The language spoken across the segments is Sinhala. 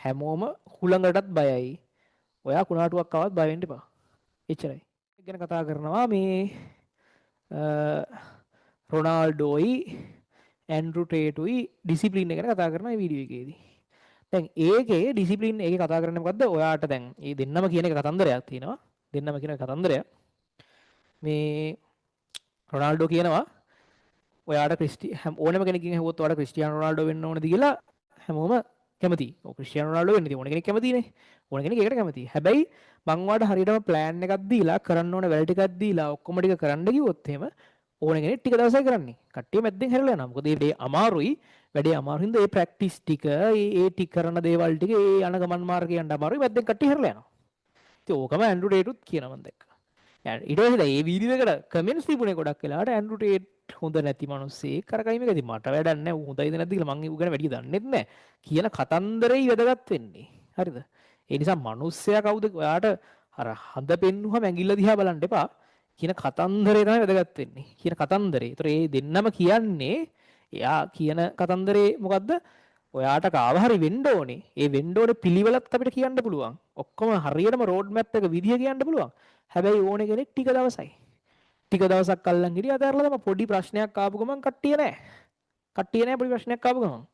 හැමෝම හුළඟටත් බයයි. ඔයා කුණාටුවක් ආවත් බය වෙන්න එපා. එච්චරයි. ගැන කතා කරනවා මේ රොනාල්ඩෝයි ඇන්ඩ්‍රු ටේටුයි ඩිසිප්ලින් එක ගැන කතා කරන වීඩියෝ එකේදී. දැන් ඒකේ ඩිසිප්ලින් එකේ කතා කරන්නේ මොකද්ද? ඔයාට දැන් මේ දෙන්නම කියන එක කතන්දරයක් තියෙනවා. දෙන්නම කියන කතන්දරයක්. මේ රොනාල්ඩෝ කියනවා ඔයාට ඕනම කෙනකින් ඇහුවොත් ඔයාට ක්‍රිස්ටියානෝ රොනාල්ඩෝ වෙන්න ඕනද කියලා හැමෝම කැමතියි. ඔව් ක්‍රිස්ටියානෝ රොනාල්ඩෝ වෙන්න ඕන කෙනෙක් කැමතියිනේ. ඕන කෙනෙක් ඒකට කැමතියි. හැබැයි මං ඔයාට හරියටම ප්ලෑන් එකක් දීලා කරන්න ඕන වැඩ ටිකක් දීලා ඔක්කොම ටික කරන්න කිව්වොත් එහෙම ඕන කෙනෙක් ටික දවසයි කරන්නේ. කට්ටිය මැද්දෙන් හැරලා යනවා. මොකද මේ අමාරුයි. වැඩේ අමාරු හින්දා ඒ ප්‍රැක්ටිස් ටික ඒ ටික කරන දේවල් ටික ඒ යන ගමන් මාර්ගය යන්න අමාරුයි. මැද්දෙන් කට්ටිය හැරලා යනවා. ඉතින් ඕකම ඇන්ඩ්‍රු ටේටුත් කියනවා මම දැක්කා. ඊට පස්සේ මේ වීඩියෝ එකට කමෙන්ට්ස් තිබුණේ ගොඩක් වෙලාවට ඇන්ඩ්‍රු ටේට් හොඳ නැති මිනිස්සෙක් කරකයි මේකදී මට වැඩක් නැහැ ඌ හොඳයිද නැද්ද කියලා මං ඌ ගැන වැඩි දන්නෙත් නැහැ කියන කතන්දරේ වැදගත් වෙන්නේ හරිද ඒ නිසා මිනිස්සයා කවුද ඔයාට අර හඳ පෙන්නුවම ඇඟිල්ල දිහා බලන්න එපා කියන කතන්දරේ තමයි වැදගත් වෙන්නේ කියන කතන්දරේ. ඒතර මේ දෙන්නම කියන්නේ එයා කියන කතන්දරේ මොකද්ද? ඔයාට කාව හරි වෙන්න ඕනේ. ඒ වෙන්න ඕනේ පිළිවෙලත් අපිට කියන්න පුළුවන්. ඔක්කොම හරියටම රෝඩ් මැප් එක විදිය කියන්න පුළුවන්. හැබැයි ඕනේ කෙනෙක් ටික දවසයි. ටික දවසක් අල්ලන් ගිහින් අතහැරලා තමයි පොඩි ප්‍රශ්නයක් ආපු ගමන් කට්ටිය නැහැ. කට්ටිය නැහැ පොඩි ප්‍රශ්නයක් ආපු ගමන්.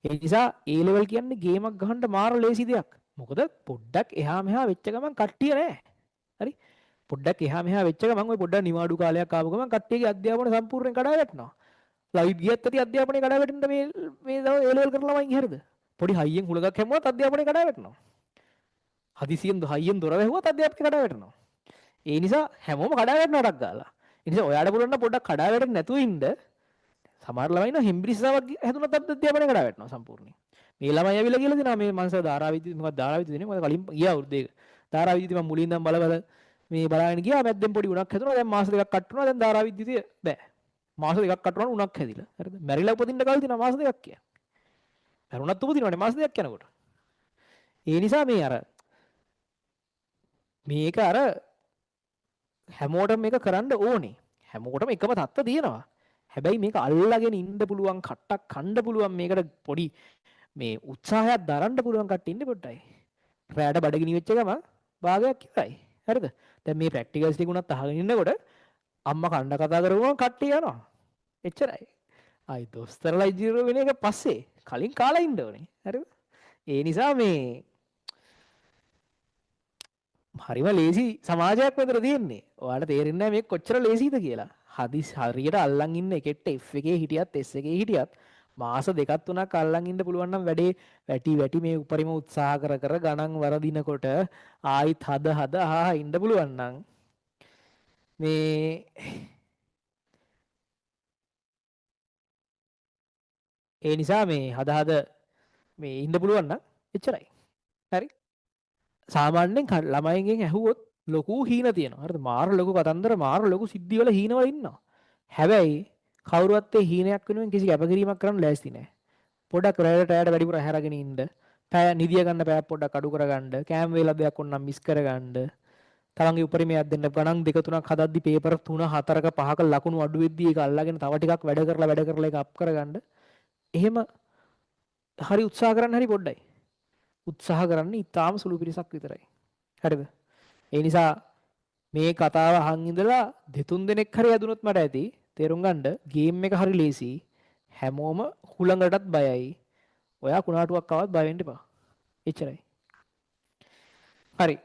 ඒ නිසා A level කියන්නේ ගේමක් ගහන්න මාර ලේසි දෙයක්. මොකද පොඩ්ඩක් එහා මෙහා වෙච්ච ගමන් කට්ටිය නැහැ. හරි? පොඩ්ඩක් එහා මෙහා වෙච්ච ගමන් ওই පොඩ්ඩක් නිවාඩු කාලයක් ආපු ගමන් කට්ටියගේ අධ්‍යාපනය සම්පූර්ණයෙන් කඩා වැටෙනවා. ලයිට් ගියත් ඇති අධ්‍යාපනය කඩා වැටෙන්න මේ A level කරන ළමයි ඉහරද? පොඩි හයියෙන් හුලඟක් හැමුවත් අධ්‍යාපනය කඩා වැටෙනවා. හදිසියෙන් හයියෙන් දොර වැහුවත් අධ්‍යාපනය කඩා වැටෙනවා. ඒ නිසා හැමෝම කඩා වැටෙනවටක් ගාලා. ඒ නිසා ඔයාට පුළුවන් නම් පොඩ්ඩක් කඩා වැටෙන්නේ නැතුව ඉන්න. සමහර ළමයි ඉන්න හෙම්බිරිස්සාවක් හැදුනත් අධ්‍යාපනය කඩා වැටෙනවා සම්පූර්ණයෙන්. මේ ළමයි ඇවිල්ලා කියලා දෙනවා මේ මනස ධාරාවිද්‍ය මොකක්ද ධාරාවිද්‍ය දෙන්නේ මොකද කලින් ගියා අවුරුද්දේක. ධාරාවිද්‍ය මම මුලින් ඉඳන් බල මේ බලාගෙන ගියා මැද්දෙන් පොඩි උණක් හැදුනා දැන් මාස දෙකක් කට් වුණා දැන් ධාරාවිද්‍ය බෑ. මාස දෙකක් කට් වුණා උණක් හැදිලා. හරිද? මැරිලා උපදින්න කල් දිනා මාස දෙකක් කියන්නේ. මැරුණත් උපදිනවනේ මාස දෙකක් යනකොට. ඒ නිසා මේ අර මේක අර හැමෝටම මේක කරන්න ඕනේ. හැමෝටම එකම තත්ත්ව තියෙනවා. හැබැයි මේක අල්ලගෙන ඉන්න පුළුවන් කට්ටක් කන්න පුළුවන් මේකට පොඩි මේ උත්සාහයක් දරන්න පුළුවන් කට්ටිය ඉන්න පොඩ්ඩයි. රැයට බඩගිනි වෙච්ච ගමන් භාගයක් ඉවරයි. හරිද? දැන් මේ ප්‍රැක්ටිකල්ස් ටික උනත් අහගෙන ඉන්නකොට අම්මා කණ්ඩ කතා කරපුවම කට්ටිය යනවා. එච්චරයි. ආයි දොස්තරලා ඉජිරෝ වෙන එක පස්සේ කලින් කාලා ඉන්න ඕනේ. හරිද? ඒ නිසා මේ හරිම ලේසි සමාජයක් මෙතන තියෙන්නේ. ඔයාලට තේරෙන්නේ නැහැ මේක කොච්චර ලේසිද කියලා. හරියට අල්ලන් ඉන්න එකෙක්ට F එකේ හිටියත් S එකේ හිටියත් මාස දෙකක් තුනක් අල්ලන් ඉන්න පුළුවන් නම් වැඩේ වැටි මේ උපරිම උත්සාහ කර ගණන් වරදිනකොට ආයිත් හද ඉන්න පුළුවන් නම් මේ ඒ නිසා මේ හද මේ ඉන්න පුළුවන් නම් එච්චරයි. හරි? සාමාන්‍යයෙන් ළමයින්ගෙන් ඇහුවොත් ලොකු හීන තියෙනවා. හරිද? මාර ලොකු කතන්දර මාර ලොකු සිද්ධි වල හීනවල ඉන්නවා. හැබැයි කවුරුවත් ඒ හීනයක් වෙනුවෙන් කිසි කැපකිරීමක් කරන්න ලෑස්ති නැහැ. පොඩක් රැයට වැඩිපුර හැරගෙන ඉන්න. පැය නිදිය ගන්න පැය පොඩක් අඩු කරගන්න. කෑම වේලා දෙයක් ඕනනම් මිස් කරගන්න. තමන්ගේ උපරිමයක් දෙන්න ගණන් දෙක තුනක් හදද්දි පේපර් 3 4ක 5ක ලකුණු අඩු වෙද්දී ඒක අල්ලගෙන තව ටිකක් වැඩ කරලා ඒක අප් කරගන්න. එහෙම හරි උත්සාහ කරන්න හරි පොඩ්ඩයි. උත්සාහ කරන්නේ ඊටාම සුළු පිරිසක් විතරයි. හරිද? ඒ නිසා මේ කතාව අහන් ඉඳලා දෙතුන් දෙනෙක් හරි ඇදුනොත් මට ඇති තේරුම් ගන්න ගේම් එක හරි ලේසි. හැමෝම හුළඟටත් බයයි. ඔයා කුණාටුවක් ආවත් බය වෙන්න එපා. එච්චරයි. හරි.